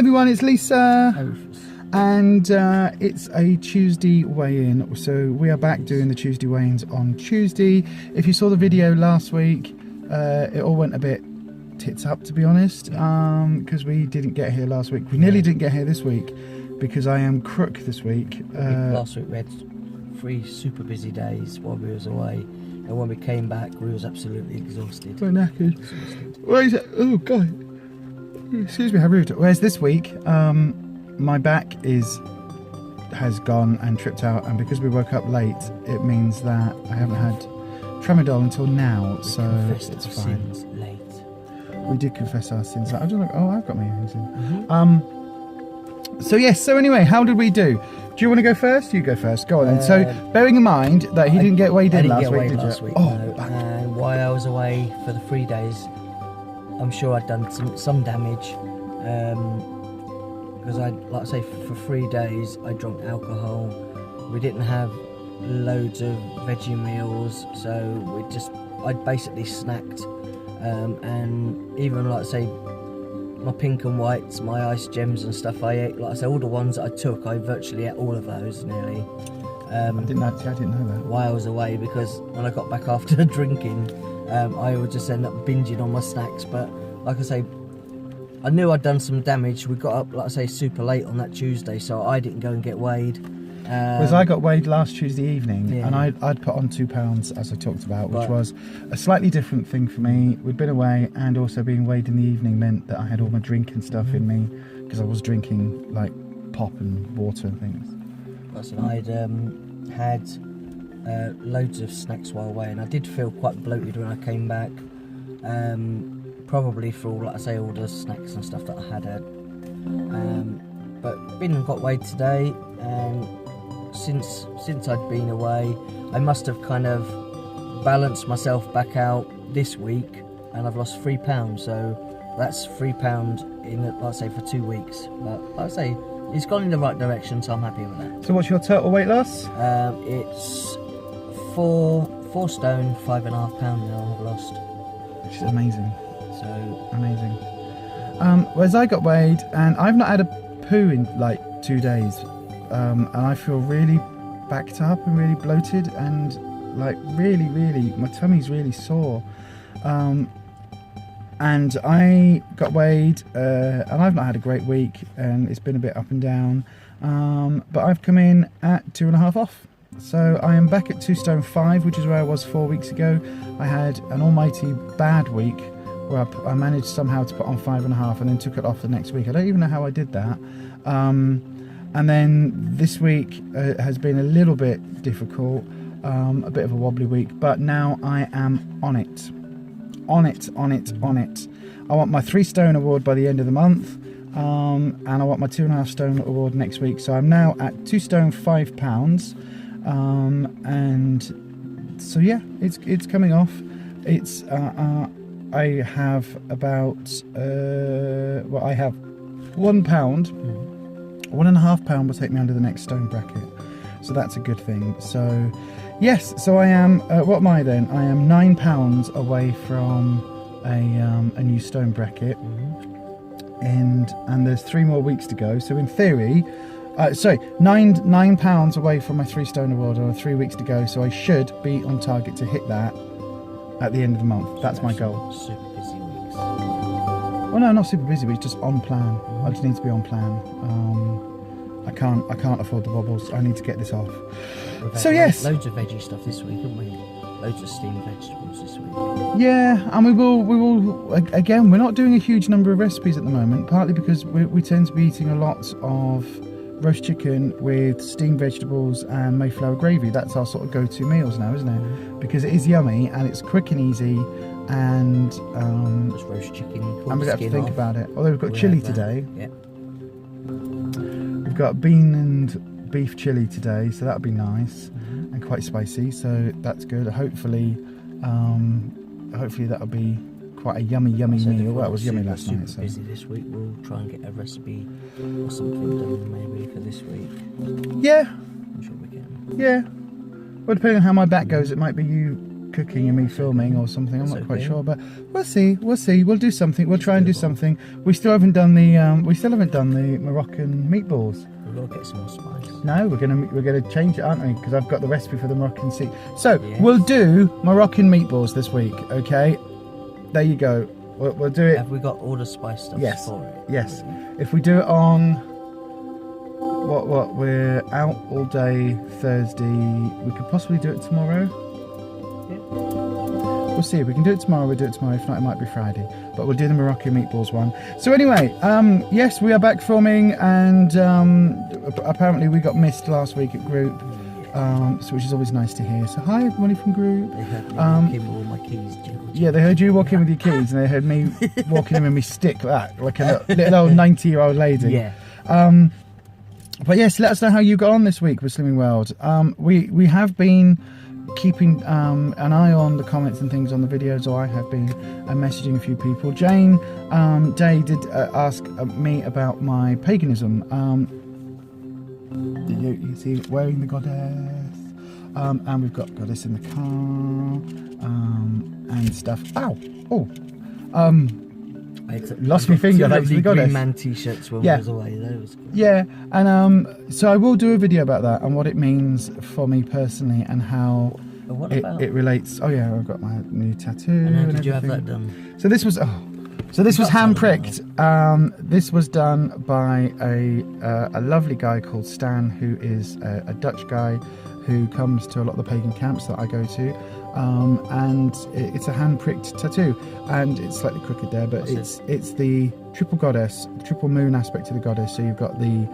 everyone, it's Lisa. Hi, Rufus. And it's a Tuesday weigh-in, so we are back doing the Tuesday weigh-ins on Tuesday. If you saw the video last week, it all went a bit tits up, to be honest, because we didn't get here last week. We nearly didn't get here this week because I am crook this week. Last week we had 3 super busy days while we was away, and when we came back we was absolutely exhausted. We're knackered. Where is it? Oh god, excuse me, how rude. Whereas this week, my back has gone and tripped out, and because we woke up late, it means that I haven't had tramadol until now, so it's fine. Sins late. We did confess our sins. I don't know. Oh, I've got my earrings in. So yes. So anyway, how did we do? Do you want to go first? You go first. Go on then. So bearing in mind that he didn't get weighed in last week, did you? Oh, no. And while I was away for the 3 days, I'm sure I'd done some damage. Because like I say, for 3 days I drank alcohol. We didn't have loads of veggie meals, so I'd basically snacked, and even like I say, my pink and whites, my ice gems and stuff, I ate. Like I say, all the ones that I took, I virtually ate all of those nearly. I didn't know that. While I was away, because when I got back after drinking, I would just end up binging on my snacks. But like I say, I knew I'd done some damage. We got up, like I say, super late on that Tuesday, so I didn't go and get weighed. Because I got weighed last Tuesday evening, yeah. and I'd put on 2 pounds, as I talked about, which was a slightly different thing for me. We'd been away, and also being weighed in the evening meant that I had all my drink and stuff in me, because I was drinking like pop and water and things. I'd had loads of snacks while away, and I did feel quite bloated when I came back. Probably for all, like I say, all the snacks and stuff that I had. But been and got weighed today, and since I'd been away, I must have kind of balanced myself back out this week, and I've lost 3 pounds. So that's 3 pounds in, like I say, for 2 weeks. But like I say, it's gone in the right direction, so I'm happy with that. So what's your total weight loss? It's 4 stone 5.5 pound now I've lost, Which is amazing. so Amazing. Whereas I got weighed, and I've not had a poo in like 2 days, and I feel really backed up and really bloated, and like really my tummy's really sore. And I got weighed, and I've not had a great week, and it's been a bit up and down, but I've come in at 2.5 off. So I am back at 2 stone 5, which is where I was 4 weeks ago. I had an almighty bad week where I managed somehow to put on 5.5 and then took it off the next week. I don't even know how I did that. And then this week has been a little bit difficult, a bit of a wobbly week, but now I am on it. On it. I want my 3 stone award by the end of the month, and I want my 2.5 stone award next week. So I'm now at 2 stone 5 pounds. And so yeah, it's coming off. It's I have about I have 1 pound. 1.5 pound will take me under the next stone bracket, so that's a good thing. So yes, so I am what am I then? I am 9 pounds away from a new stone bracket, and there's 3 more weeks to go. So in theory, sorry, 9 pounds away from my 3 stone award, and 3 weeks to go. So I should be on target to hit that at the end of the month. That's my goal. Super busy weeks. Well, no, not super busy, but it's just on plan. I just need to be on plan. I can't afford the wobbles. I need to get this off. So yes, loads of veggie stuff this week, haven't we? Loads of steamed vegetables this week. yeah, and we will again. We're not doing a huge number of recipes at the moment, partly because we tend to be eating a lot of roast chicken with steamed vegetables and Mayflower gravy. That's our sort of go-to meals now, isn't it? Because it is yummy and it's quick and easy, and just roast chicken. And we don't have to think about it. Although we've got chilli today. Yeah. We've got bean and beef chilli today, so that'll be nice and quite spicy. So that's good. Hopefully that'll be quite a yummy meal. Well, it was yummy last night. So busy this week. We'll try and get a recipe or something done maybe for this week. Yeah. I'm sure we can. Yeah. Well, depending on how my back goes, it might be you cooking and me filming or something. I'm That's not quite okay. sure, but we'll see. We'll do something. We'll try and do something. We still haven't done the Moroccan meatballs. We've got to get some more spice. No, we're gonna change it, aren't we? Because I've got the recipe for the Moroccan sea. So Yes. we'll do Moroccan meatballs this week. Okay, there you go. We'll do it. Have we got all the spice stuff Yes. for it? Yes. If we do it on what we're out all day Thursday, we could possibly do it tomorrow. We'll see. If we can do it tomorrow, we'll do it tomorrow. If not, it might be Friday. But we'll do the Moroccan meatballs one. So anyway, yes, we are back filming, and apparently we got missed last week at group, so which is always nice to hear. So hi everybody from group. They heard me walking with all my keys jiggled. Yeah, they heard you walk in with your keys, and they heard me walking in with my stick like that, like a little old 90-year-old lady. Yeah. But yes, let us know how you got on this week with Slimming World. We have been keeping an eye on the comments and things on the videos, or I have been messaging a few people. Jane Day did ask me about my paganism. You see, wearing the goddess, and we've got goddess in the car, and stuff. Ow! Oh, lost my finger. Two Thanks to lovely the goddess. Green Man t-shirts when Yeah. we was away. That was good. Yeah, and so I will do a video about that and what it means for me personally and how But what about? it relates. Oh yeah, I've got my new tattoo. and how and did you have that everything. done? So this was hand pricked. This was done by a lovely guy called Stan, who is a Dutch guy who comes to a lot of the pagan camps that I go to. And it's a hand pricked tattoo, and it's slightly crooked there, but What's it's the triple goddess, triple moon aspect of the goddess. So you've got the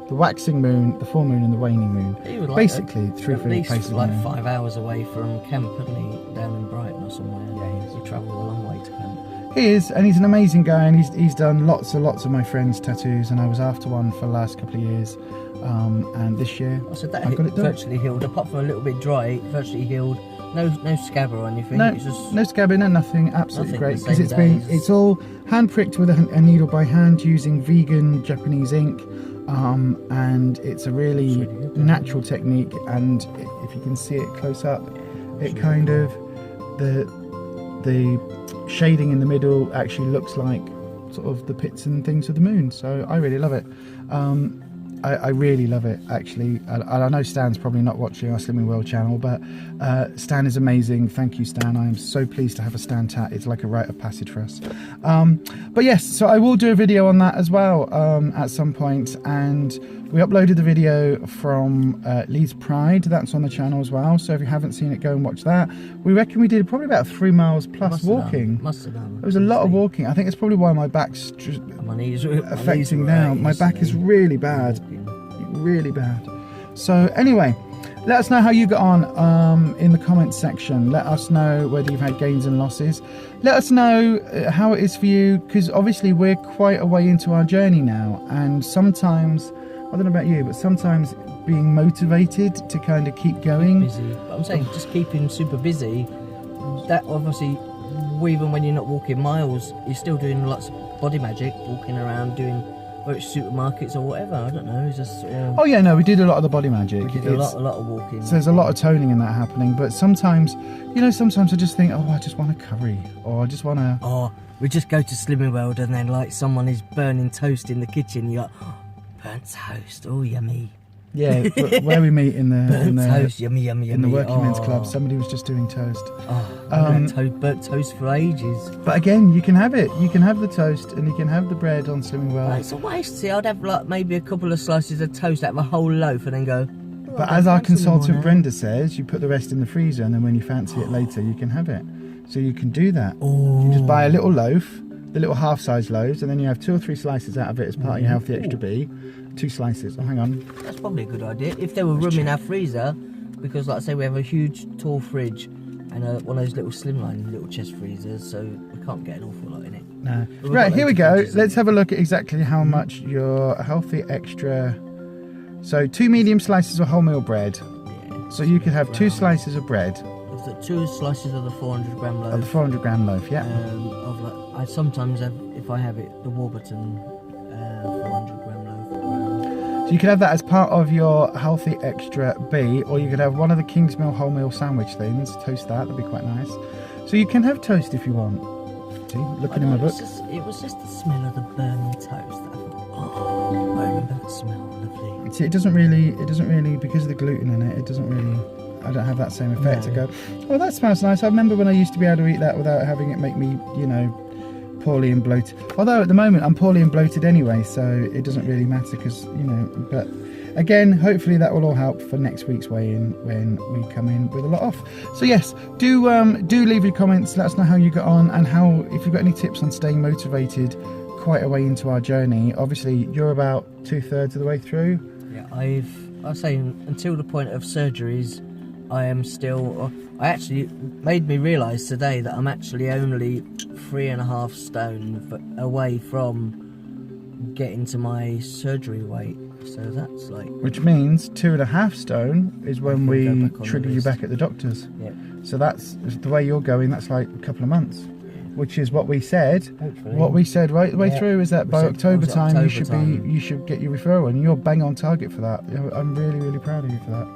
the waxing moon, the full moon, and the waning moon. He was like Basically, three at for the least places. like moon. 5 hours away from camp, isn't he? Down in Brighton or somewhere. Yeah, He travelled a long way to camp. He is, and he's an amazing guy, and he's done lots of my friends' tattoos, and I was after one for the last couple of years, and this year I said that I got it done. virtually healed, apart from a little bit dry. It virtually healed. No scab or anything. No, It's just no scabbing, no nothing. Absolutely Nothing, great, the because same days. it's all hand pricked with a needle by hand using vegan Japanese ink, and it's a really It's really good, natural technique. And if you can see it close up, it kind of the shading in the middle actually looks like sort of the pits and things of the moon. So I really love it. I really love it, actually. I know Stan's probably not watching our Slimming World channel, but Stan is amazing. Thank you, Stan. I am so pleased to have a Stan tat. It's like a rite of passage for us. But yes, so I will do a video on that as well at some point. And we uploaded the video from Leeds Pride. That's on the channel as well. So if you haven't seen it, go and watch that. We reckon we did probably about 3 miles plus walking. Must have done. There was a lot of walking. I think it's probably why my back's My knees were affecting now. My back is really bad. Really bad. So anyway, let us know how you got on in the comments section. Let us know whether you've had gains and losses. Let us know how it is for you, because obviously we're quite a way into our journey now, and sometimes, I don't know about you, but sometimes being motivated to kind of keep going. Busy. But I'm saying just keeping super busy. That obviously, even when you're not walking miles, you're still doing lots of body magic, walking around doing. Whether it's supermarkets or whatever, I don't know. It's just. Oh yeah, no, we did a lot of the body magic. We did a lot of walking. So there's a lot of toning in that happening, but sometimes I just think, oh, I just want a curry, or I just want to. Oh, we just go to Slimming World and then like someone is burning toast in the kitchen. You're like, oh, burnt toast, oh yummy. Yeah, where we meet in the toast, yummy. in the working men's club, somebody was just doing toast. Burnt toast for ages. But again, you can have it. You can have the toast, and you can have the bread on Slimming World. It's a waste. See, I'd have like maybe a couple of slices of toast out of a whole loaf and then go. But as our consultant Brenda says, you put the rest in the freezer, and then when you fancy it later, you can have it. So you can do that. You just buy a little loaf, the little half-size loaves, and then you have 2 or 3 slices out of it as part of your Healthy Extra B. 2 slices. Oh, hang on. That's probably a good idea. If there were room in our freezer, because like I say, we have a huge tall fridge and one of those little slimline little chest freezers, so we can't get an awful lot in it. No. But we've Right, got here we loads go. of fridges in Let's it. have a look at exactly how much your Healthy Extra. So 2 medium slices of wholemeal bread. Yeah. So you could have 2 slices of bread Of the 2 slices of the 400-gram loaf. of the 400 gram loaf, yeah. I sometimes have, if I have it, the Warburton 400-gram loaf. So you could have that as part of your healthy extra B, or you could have one of the Kingsmill wholemeal sandwich things. Toast that, that'd be quite nice. So you can have toast if you want. See, looking in my book. It was just the smell of the burning toast that I thought, oh, I remember that smell, lovely. See, it doesn't really, because of the gluten in it, I don't have that same effect. No. I go, oh, that smells nice. I remember when I used to be able to eat that without having it make me, poorly and bloated. Although at the moment I'm poorly and bloated anyway, so it doesn't really matter because, but again, hopefully that will all help for next week's weigh-in when we come in with a lot off. So yes, do leave your comments, let us know how you got on and if you've got any tips on staying motivated quite a way into our journey. Obviously, you're about 2/3 of the way through. Yeah, I'll say until the point of surgeries, I am still. I actually made me realise today that I'm actually only 3.5 stone away from getting to my surgery weight. So that's like. Which means 2.5 stone is when we trigger you back at the doctor's. Yeah. So that's the way you're going. That's like a couple of months. Which is what we said. Hopefully. What we said right the way through is that by October time October you should get your referral, and you're bang on target for that. I'm really, really proud of you for that.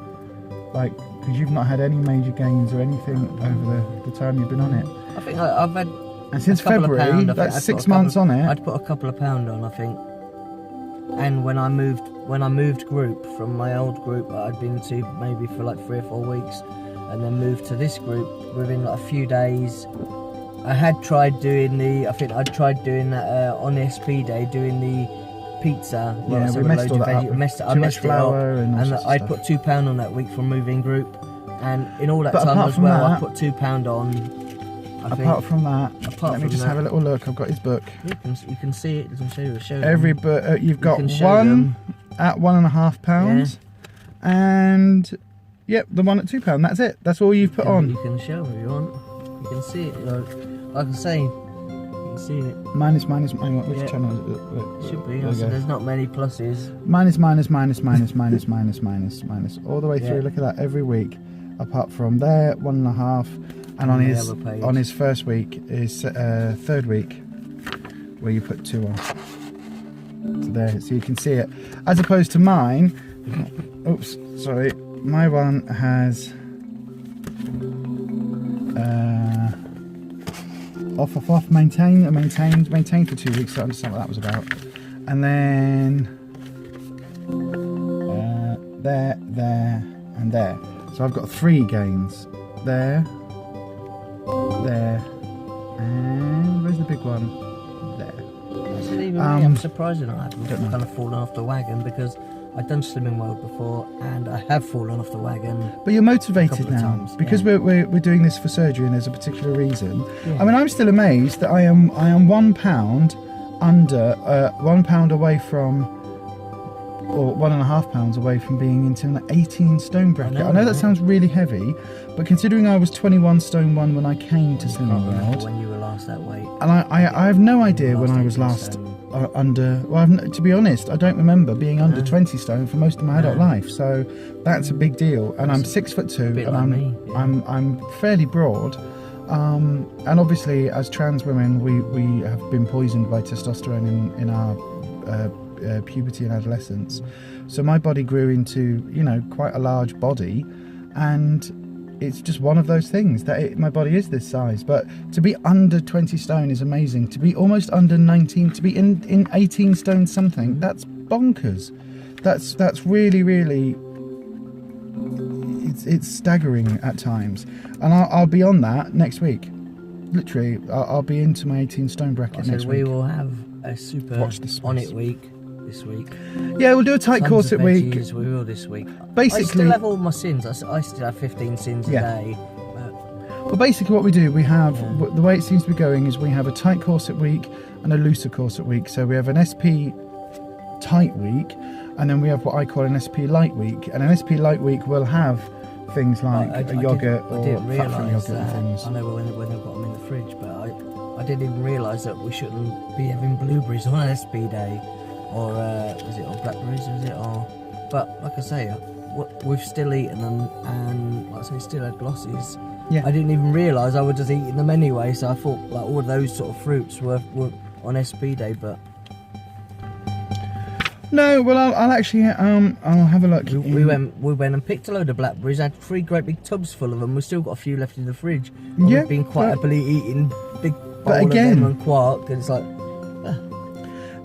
Like, because you've not had any major gains or anything over the time you've been on it. I think I've had. And since February, that's 6 months on it. I'd put a couple of pound on, I think. And when I moved group from my old group that I'd been to maybe for like 3 or 4 weeks, and then moved to this group within like a few days. I had tried doing I'd tried doing that on the SP day, doing the pizza. Yeah, we messed all that up. I messed it up, and I'd put £2 on that week from moving group, and in all that time as well, I put £2 on. Apart from that, let me just have a little look. I've got his book. You can see it. You can show every book. You've got one at £1.50, and yep, the one at £2. That's it. That's all you've put on. You can show if you want. You can see it. Like I say, you can see it. Minus. Which channel is it? Should be. So there's not many pluses. Minus. All the way through. Look at that every week. Apart from there, 1.5. And on his first week, his third week, where you put 2 on. So there, so you can see it. As opposed to mine, oops, sorry, my one has off, maintained for 2 weeks. So I understand what that was about. And then there, and there. So I've got 3 gains there. There, and where's the big one? There. Even me, I'm surprised I haven't kind of fallen off the wagon, because I've done Slimming World before and I have fallen off the wagon. But you're motivated now because we're doing this for surgery, and there's a particular reason. Yeah. I mean, I'm still amazed that I am £1 under £1 away from, or £1.5 away from being into an 18 stone bracket. I know that sounds really heavy, but considering I was 21 stone 1 when I came to Slimming World, when you were last that weight, and I have no idea when I was last under. Well, to be honest, I don't remember being under 20 stone for most of my adult life. So that's a big deal. And I'm 6'2", and I'm fairly broad. And obviously, as trans women, we have been poisoned by testosterone in our puberty and adolescence. So my body grew into quite a large body, and it's just one of those things that my body is this size. But to be under 20 stone is amazing. To be almost under 19, to be in 18 stone something, that's bonkers. That's really, really, it's staggering at times. And I'll be on that next week. Literally, I'll be into my 18 stone bracket next week. We will have a super on it week this week. Yeah, we'll do a tight corset week. We will this week. Basically, I still have all my sins. I still have 15 sins a day. Well, basically what we do, we have, the way it seems to be going is we have a tight corset week and a looser corset week. So we have an SP tight week, and then we have what I call an SP light week. And an SP light week will have things like a yogurt or fat-free yogurt and things. I know when they've got them in the fridge, but I didn't even realise that we shouldn't be having blueberries on an SP day. Or is it, or blackberries, is it? But like I say, we've still eaten them, and like I say, still had glossies. Yeah. I didn't even realise I was just eating them anyway, so I thought like all of those sort of fruits were on SP day, but... No, well, I'll actually, I'll have a look. We went and picked a load of blackberries. Had 3 great big tubs full of them. We've still got a few left in the fridge. And Yeah, we've been quite but- happily eating big bowl again- of them and quark. And it's like,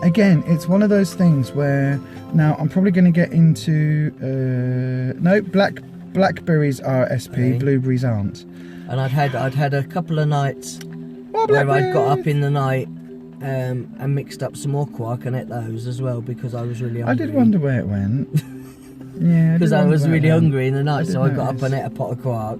Again, it's one of those things where now I'm probably going to get into no, blackberries are SP, Okay. blueberries aren't. and I'd had a couple of nights Oh, where I'd got blackberries! up in the night and mixed up some more quark and ate those as well because I was really I hungry. did wonder where it went. Yeah, Because I was really hungry in the night, did so I got up notice. and ate a pot of quark.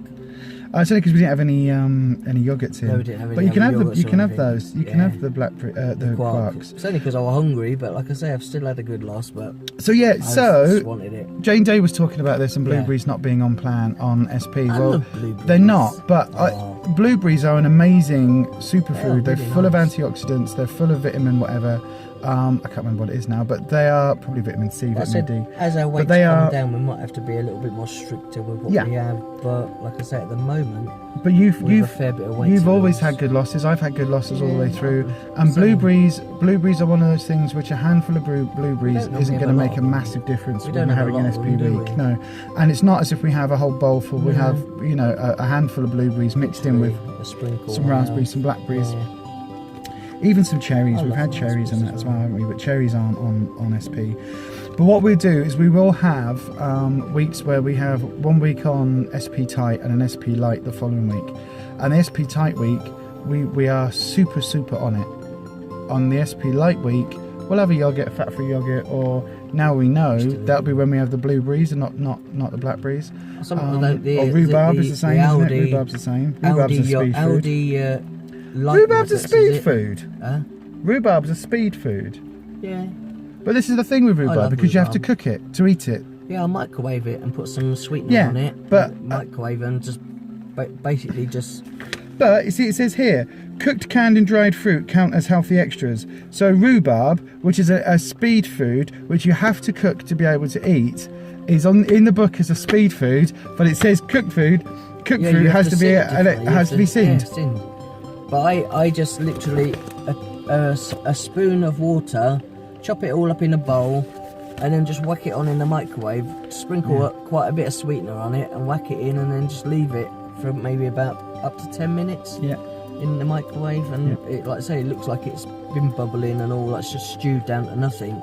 It's only because we didn't have any yogurts in. No, we didn't have but any you can have other the, you yogurts can or have anything. those. You can Yeah. have the blackberry, the quarks. It's only because I was hungry, but like I say, I've still had a good loss. But So yeah, I just so wanted it. Jane Day was talking about this and Yeah. blueberries not being on plan on SP. I Well, love blueberries. they're not, but Oh. blueberries are an amazing superfood. They are They're really full of nice. antioxidants. They're full of vitamin whatever. I can't remember what it is now, but they are probably vitamin C, Like I vitamin said, D. as our weight's they coming are- down, we might have to be a little bit more stricter with what Yeah. we have. But like I say, at the moment, But you've we have a fair bit of weight. you've to always lose. had good losses. I've had good losses all the way Yeah. through. And So- blueberries are one of those things which a handful of blueberries don't isn't normally going to have a make lot a of them. massive difference We when don't we're have a having an lot of SP them, do week. we? No, and it's not as if we have a whole bowl full. We No. have a handful of blueberries mixed in with a sprinkle, some raspberries, some blackberries. Yeah. Even some cherries. I We've love had some cherries and raspberries that as as well, haven't we? But cherries aren't on SP. But what we'll do is we will have weeks where we have 1 week on SP tight and an SP light the following week. And the SP tight week, we are super on it. On the SP light week, we'll have a yogurt, a fat-free yogurt, or now we know that'll be when we have the blueberries and not the blackberries. Some Or of the rhubarb is the same, isn't it? Aldi, Rhubarb's the same. Rhubarb's a speed food. Aldi, light Rhubarb's a nuggets, speed is it? food. Huh? Rhubarb's a speed food. Yeah. But this is the thing with rhubarb, love because you have to rhubarb. cook it to eat it. Yeah, I'll microwave it and put some sweetener Yeah, on it. but- microwave and just basically just But you see, it says here, cooked, canned and dried fruit count as healthy extras. So rhubarb, which is a speed food, which you have to cook to be able to eat, is in the book as a speed food, but it says cooked food. Cooked yeah, food you have has to be sieve it and it differently. You has have to be sinned. Yeah, sinned. But I just literally a spoon of water, chop it all up in a bowl, and then just whack it on in the microwave. Sprinkle quite a bit of sweetener on it and whack it in, and then just leave it for maybe about up to 10 minutes Yeah. in the microwave. And it, like I say, it looks like it's been bubbling and all. That's just stewed down to nothing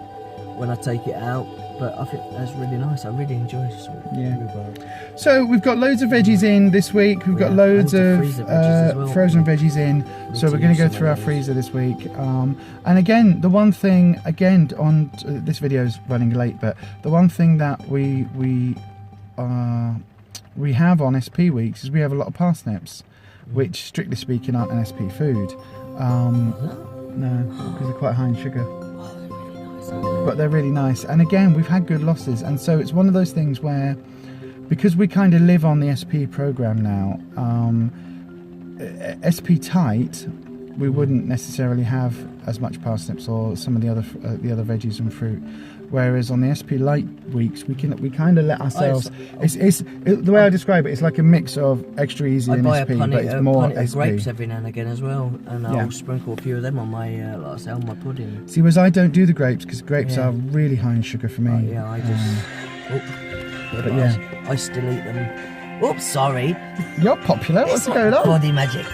when I take it out. But I think that's really nice. I really enjoy rhubarb. So we've got loads of veggies in this week. We've got Yeah, loads and of freezer veggies as well. frozen veggies in. So to we're going to use go some through our of those. freezer this week. And again, the one thing on this video is running late, but the one thing that we have on SP weeks is we have a lot of parsnips, which strictly speaking aren't an SP food. No, because they're quite high in sugar. But they're really nice, and again we've had good losses, and so it's one of those things where, because we kind of live on the SP program now, SP tight, we wouldn't necessarily have as much parsnips or some of the other veggies and fruit, whereas on the SP light weeks we kind of let ourselves. The way I describe it, it's like a mix of extra easy I and buy SP, a but punnet, it's a more punnet of SP. grapes every now and again as well, and I'll Yeah. sprinkle a few of them on my, like I say, on my pudding. See, whereas I don't do the grapes because grapes Yeah. are really high in sugar for me. Yeah, I just. but yeah. I still eat them. Oops, sorry. You're popular. What's going on? Body magic.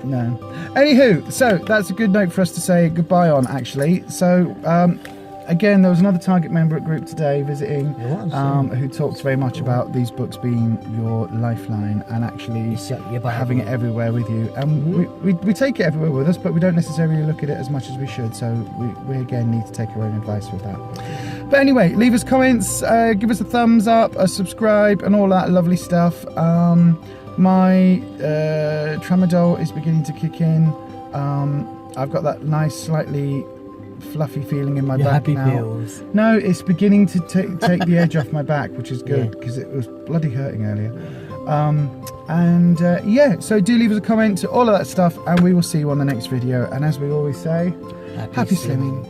No. Anywho, so that's a good note for us to say goodbye on, actually. So, again, there was another Target member at group today visiting, There was, who talks very much about these books being your lifeline and actually having it everywhere with you. And we take it everywhere with us, but we don't necessarily look at it as much as we should. So we again need to take our own advice with that. But anyway, leave us comments, give us a thumbs up, a subscribe, and all that lovely stuff. My tramadol is beginning to kick in. I've got that nice, slightly fluffy feeling in my Your back happy now. pills. No, it's beginning to take the edge off my back, which is good because it was bloody hurting earlier. So do leave us a comment, all of that stuff, and we will see you on the next video. And as we always say, happy slimming.